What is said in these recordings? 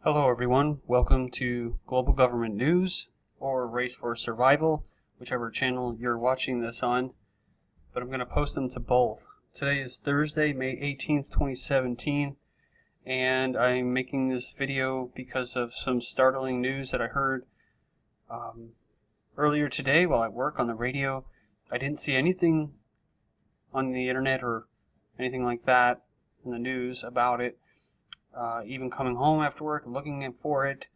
Hello everyone, welcome to Global Government News, or Race for Survival, whichever channel you're watching this on, but I'm going to post them to both. Today is Thursday, May 18th, 2017, and I'm making this video because of some startling news that I heard earlier today while at work on the radio. I didn't see anything on the internet or anything like that in the news about it. Even coming home after work, looking for it,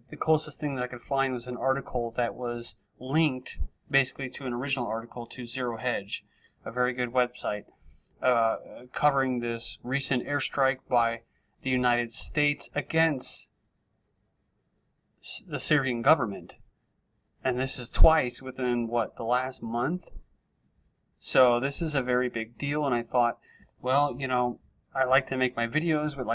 the closest thing that I could find was an article that was linked basically to an original article to Zero Hedge, a very good website, covering this recent airstrike by the United States against the Syrian government. And this is twice within, the last month? So this is a very big deal, and I thought, well, I like to make my videos with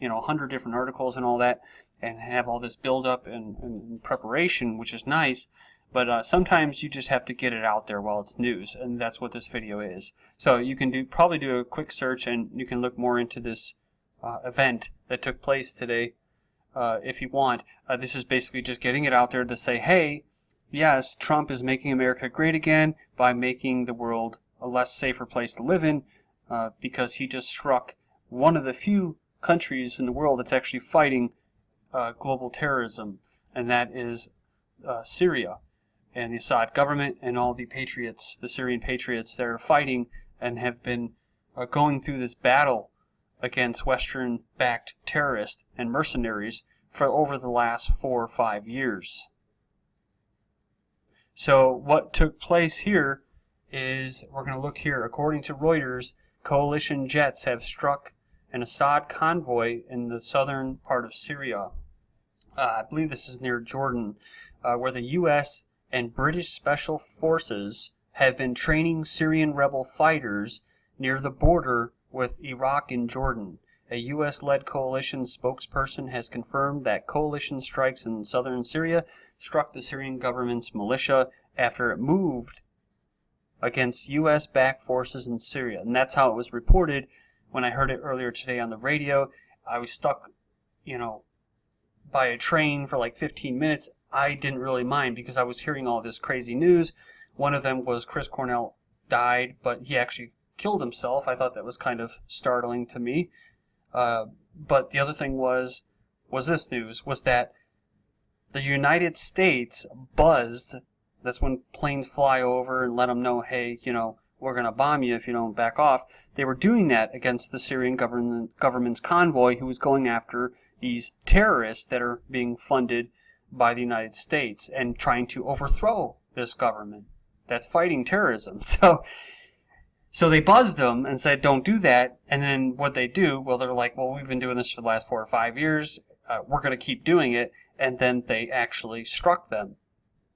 100 different articles and all that, and have all this build up and preparation, which is nice, but sometimes you just have to get it out there while it's news, and that's what this video is. So you can probably do a quick search, and you can look more into this event that took place today if you want. This is basically just getting it out there to say, hey, yes, Trump is making America great again by making the world a less safer place to live in, because he just struck one of the few countries in the world that's actually fighting global terrorism, and that is Syria, and the Assad government and all the patriots, the Syrian patriots that are fighting and have been going through this battle against Western-backed terrorists and mercenaries for over the last 4 or 5 years. So what took place here is, we're going to look here, according to Reuters, coalition jets have struck an Assad convoy in the southern part of Syria. I believe this is near Jordan, where the U.S. and British Special Forces have been training Syrian rebel fighters near the border with Iraq and Jordan. A U.S.-led coalition spokesperson has confirmed that coalition strikes in southern Syria struck the Syrian government's militia after it moved against U.S.-backed forces in Syria. And that's how it was reported. When I heard it earlier today on the radio, I was stuck, by a train for like 15 minutes. I didn't really mind because I was hearing all this crazy news. One of them was Chris Cornell died, but he actually killed himself. I thought that was kind of startling to me. But the other thing was this news, was that the United States buzzed. That's when planes fly over and let them know, hey, we're going to bomb you if you don't back off. They were doing that against the Syrian government's convoy, who was going after these terrorists that are being funded by the United States and trying to overthrow this government that's fighting terrorism. So they buzzed them and said, don't do that. And then what they do, well, they're like, well, we've been doing this for the last 4 or 5 years. We're going to keep doing it. And then they actually struck them.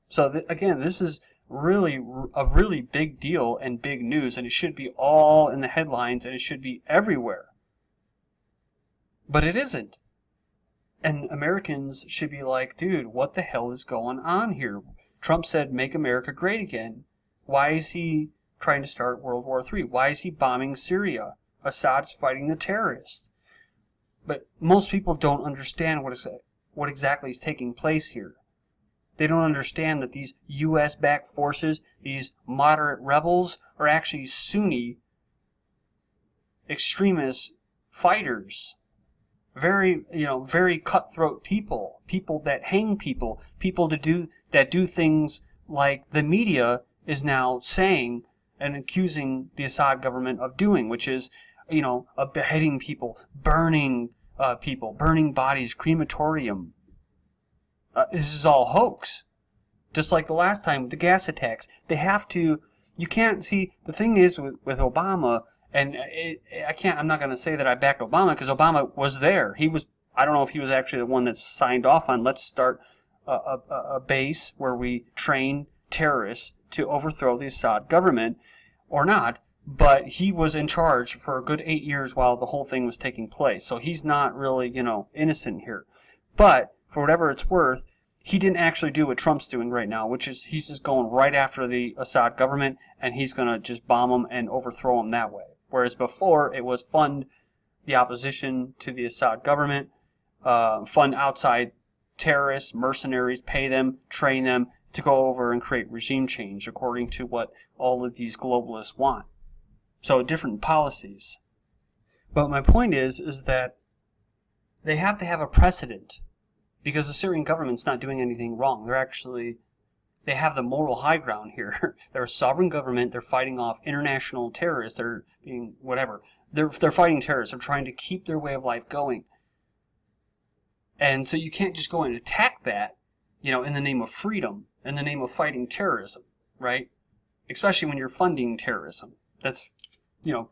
So again, this is a really big deal and big news, and it should be all in the headlines, and it should be everywhere. But it isn't. And Americans should be like, dude, what the hell is going on here? Trump said, make America great again. Why is he trying to start World War III? Why is he bombing Syria? Assad's fighting the terrorists. But most people don't understand what exactly is taking place here. They don't understand that these U.S.-backed forces, these moderate rebels, are actually Sunni extremist fighters. Very cutthroat people. People that hang people. People that do things like the media is now saying and accusing the Assad government of doing, which is, of beheading people, burning bodies, crematorium. This is all hoax. Just like the last time with the gas attacks. You can't see, the thing is with Obama, and I'm not going to say that I backed Obama, because Obama was there. I don't know if he was actually the one that signed off on, let's start a base where we train terrorists to overthrow the Assad government, or not, but he was in charge for a good 8 years while the whole thing was taking place. So he's not really, innocent here. But for whatever it's worth, he didn't actually do what Trump's doing right now, which is he's just going right after the Assad government, and he's going to just bomb them and overthrow them that way. Whereas before, it was fund the opposition to the Assad government, fund outside terrorists, mercenaries, pay them, train them to go over and create regime change according to what all of these globalists want. So different policies. But my point is that they have to have a precedent, because the Syrian government's not doing anything wrong. They have the moral high ground here. They're a sovereign government. They're fighting off international terrorists. They're being whatever. They're fighting terrorists. They're trying to keep their way of life going. And so you can't just go and attack that, in the name of freedom, in the name of fighting terrorism, right? Especially when you're funding terrorism. That's,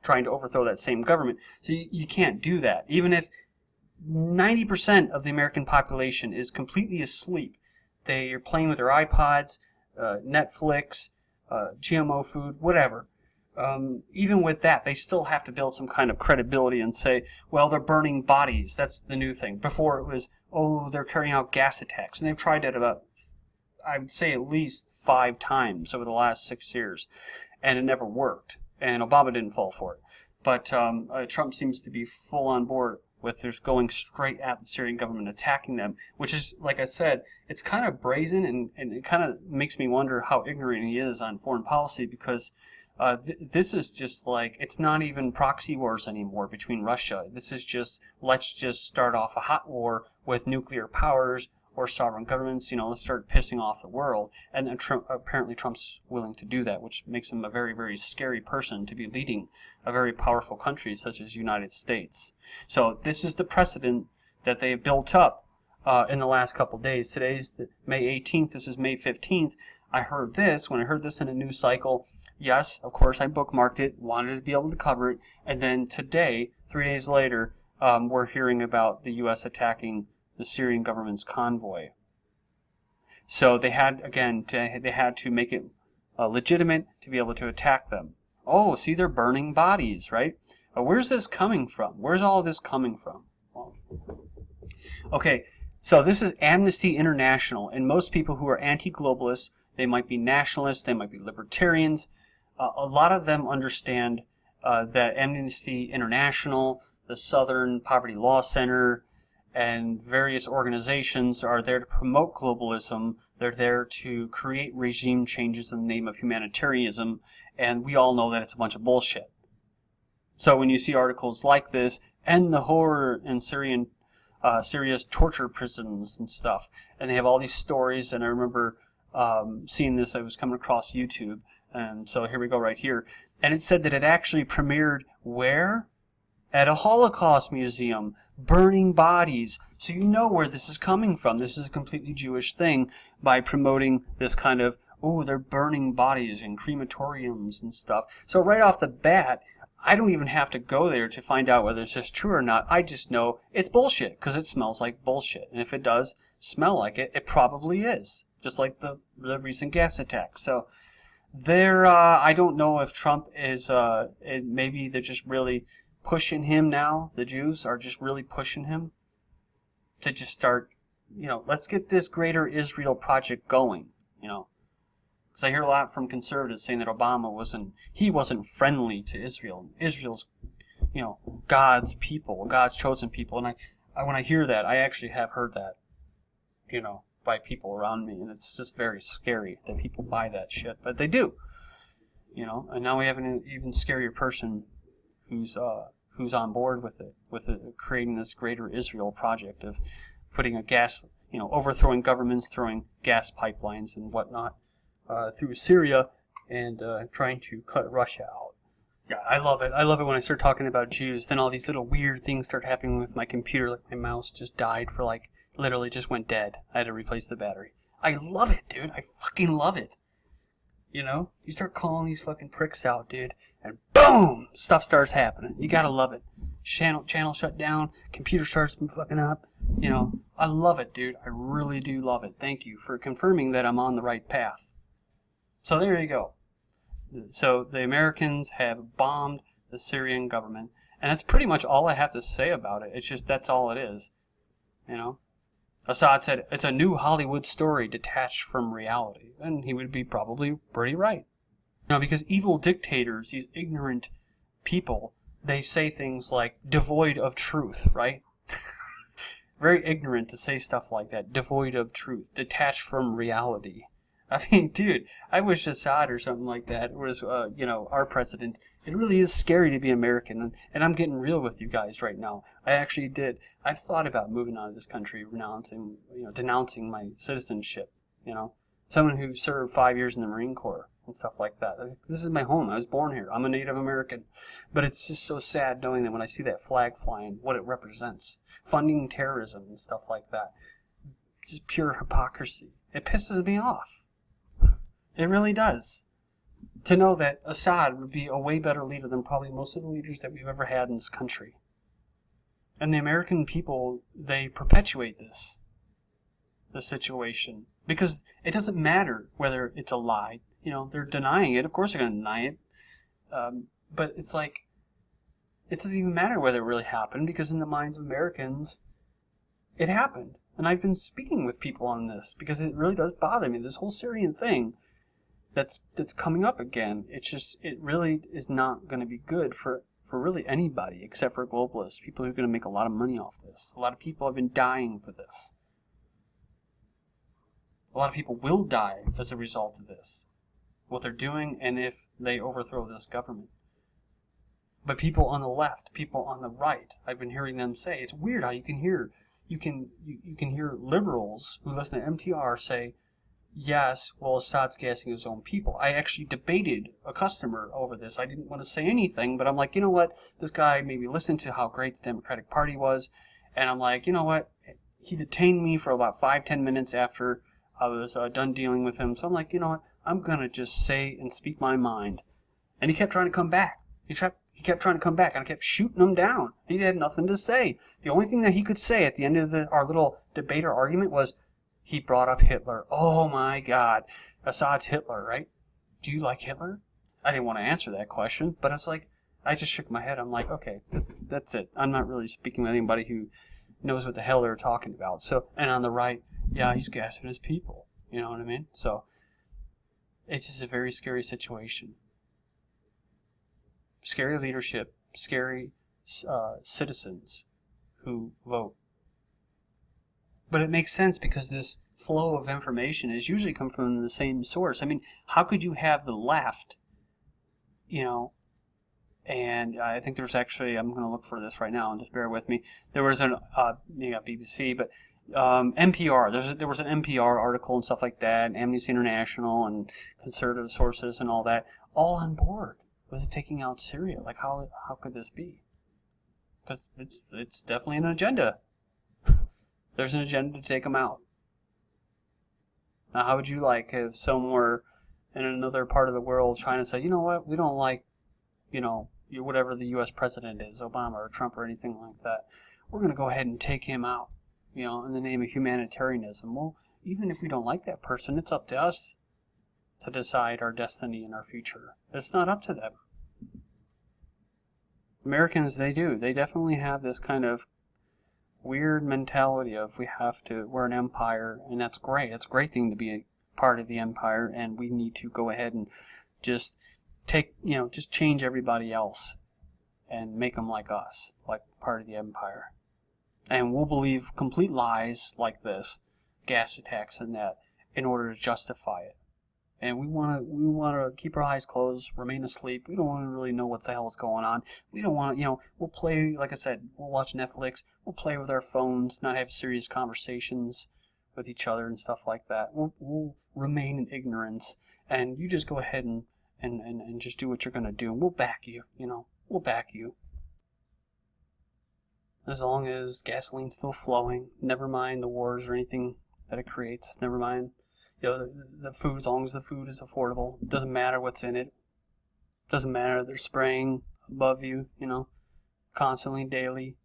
trying to overthrow that same government. So you can't do that. Even if 90% of the American population is completely asleep. They are playing with their iPods, Netflix, GMO food, whatever. Even with that, they still have to build some kind of credibility and say, well, they're burning bodies. That's the new thing. Before it was, they're carrying out gas attacks. And they've tried that about, I would say, at least 5 times over the last 6 years. And it never worked. And Obama didn't fall for it. But Trump seems to be full on board with just going straight at the Syrian government, attacking them, which is, like I said, it's kind of brazen, and it kind of makes me wonder how ignorant he is on foreign policy, because this is just like, it's not even proxy wars anymore between Russia. This is just, let's just start off a hot war with nuclear powers or sovereign governments, let's start pissing off the world. And apparently Trump's willing to do that, which makes him a very, very scary person to be leading a very powerful country such as the United States. So this is the precedent that they have built up in the last couple of days. Today's May 18th, this is May 15th. When I heard this in a news cycle, yes, of course I bookmarked it, wanted to be able to cover it, and then today, 3 days later, we're hearing about the U.S. attacking the Syrian government's convoy. So they had to make it legitimate to be able to attack them. Oh, see, they're burning bodies, right? Where's this coming from? Where's all this coming from? Well, okay, so this is Amnesty International, and most people who are anti-globalists, they might be nationalists, they might be libertarians. A lot of them understand that Amnesty International, the Southern Poverty Law Center, and various organizations are there to promote globalism. They're there to create regime changes in the name of humanitarianism, and we all know that it's a bunch of bullshit. So when you see articles like this, end the horror in Syria's torture prisons and stuff, and they have all these stories, and I remember seeing this, I was coming across YouTube, and so here we go right here, and it said that it actually premiered where? At a Holocaust museum, burning bodies. So you know where this is coming from. This is a completely Jewish thing by promoting this kind of, they're burning bodies in crematoriums and stuff. So right off the bat, I don't even have to go there to find out whether it's just true or not. I just know it's bullshit because it smells like bullshit. And if it does smell like it, it probably is. Just like the recent gas attacks. So I don't know if Trump is, maybe they're just really pushing him now. The Jews are just really pushing him to just start, let's get this greater Israel project going, Because I hear a lot from conservatives saying that Obama wasn't friendly to Israel. Israel's, God's people, God's chosen people. And when I hear that, I actually have heard that, by people around me. And it's just very scary that people buy that shit. But they do, And now we have an even scarier person who's on board with it, creating this greater Israel project of putting a gas, overthrowing governments, throwing gas pipelines and whatnot through Syria, and trying to cut Russia out. Yeah, I love it. I love it when I start talking about Jews. Then all these little weird things start happening with my computer. Like my mouse just died for literally just went dead. I had to replace the battery. I love it, dude. I fucking love it. You start calling these fucking pricks out, dude, and boom, stuff starts happening. You gotta love it. Channel shut down, computer starts fucking up. I love it, dude. I really do love it. Thank you for confirming that I'm on the right path. So there you go. So the Americans have bombed the Syrian government, and that's pretty much all I have to say about it. It's just, that's all it is. Assad said, it's a new Hollywood story detached from reality. And he would be probably pretty right. Because evil dictators, these ignorant people, they say things like devoid of truth, right? very ignorant to say stuff like that, devoid of truth, detached from reality. I mean, dude, I wish Assad or something like that was, our president. It really is scary to be American, and I'm getting real with you guys right now. I actually did. I've thought about moving out of this country, denouncing my citizenship. Someone who served 5 years in the Marine Corps and stuff like that. This is my home. I was born here. I'm a Native American. But it's just so sad knowing that when I see that flag flying, what it represents. Funding terrorism and stuff like that. It's just pure hypocrisy. It pisses me off. It really does. To know that Assad would be a way better leader than probably most of the leaders that we've ever had in this country. And the American people, they perpetuate this situation. Because it doesn't matter whether it's a lie. They're denying it. Of course they're going to deny it. But it's like, it doesn't even matter whether it really happened, because in the minds of Americans, it happened. And I've been speaking with people on this, because it really does bother me. This whole Syrian thing that's coming up again, it really is not going to be good for really anybody except for globalists, people who are going to make a lot of money off this. A lot of people have been dying for this. A lot of people will die as a result of this, what they're doing, and if they overthrow this government. But people on the left, people on the right, I've been hearing them say, it's weird how you can hear liberals who listen to MTR say, yes, well, Assad's gassing his own people. I actually debated a customer over this. I didn't want to say anything, but I'm like, you know what? This guy maybe listened to how great the Democratic Party was, and I'm like, you know what? He detained me for about 5-10 minutes after I was done dealing with him. So I'm like, you know what? I'm going to just say and speak my mind. And he kept trying to come back. He kept trying to come back, and I kept shooting him down. He had nothing to say. The only thing that he could say at the end of our little debate or argument was, he brought up Hitler. Oh my God. Assad's Hitler, right? Do you like Hitler? I didn't want to answer that question, but it's like, I just shook my head. I'm like, okay, that's it. I'm not really speaking with anybody who knows what the hell they're talking about. So, and on the right, yeah, he's gassing his people. You know what I mean? So, it's just a very scary situation. Scary leadership, scary citizens who vote. But it makes sense because this flow of information is usually come from the same source. I mean, how could you have the left, and I think there's actually, I'm going to look for this right now and just bear with me. There was an, BBC, but NPR, there was an NPR article and stuff like that, and Amnesty International and conservative sources and all that, all on board with it taking out Syria. Like, how could this be? Because it's definitely an agenda. There's an agenda to take them out. Now, how would you like if somewhere in another part of the world trying to say, you know what, we don't like, whatever the U.S. president is, Obama or Trump or anything like that. We're going to go ahead and take him out, in the name of humanitarianism. Well, even if we don't like that person, it's up to us to decide our destiny and our future. It's not up to them. Americans, they definitely have this kind of weird mentality of we're an empire, and that's great. It's a great thing to be a part of the empire, and we need to go ahead and just just change everybody else and make them like us, like part of the empire. And we'll believe complete lies like this, gas attacks and that, in order to justify it. And we want to keep our eyes closed, remain asleep. We don't want to really know what the hell is going on. We don't want to, we'll play, like I said, we'll watch Netflix. We'll play with our phones, not have serious conversations with each other and stuff like that. We'll remain in ignorance, and you just go ahead and just do what you're going to do. And we'll back you, we'll back you. As long as gasoline's still flowing, never mind the wars or anything that it creates, never mind. The food, as long as the food is affordable. It doesn't matter what's in it. It doesn't matter they're spraying above you, constantly, daily.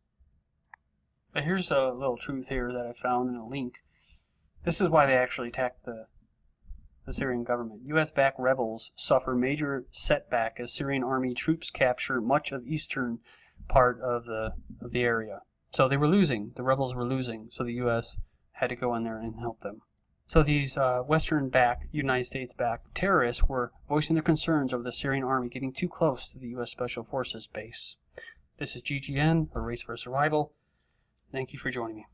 But here's a little truth here that I found in a link. This is why they actually attacked the Syrian government. U.S.-backed rebels suffer major setback as Syrian army troops capture much of eastern part of the area. So they were losing. The rebels were losing. So the U.S. had to go in there and help them. So these Western-backed, United States-backed terrorists were voicing their concerns over the Syrian army getting too close to the U.S. Special Forces base. This is GGN, or Race for Survival. Thank you for joining me.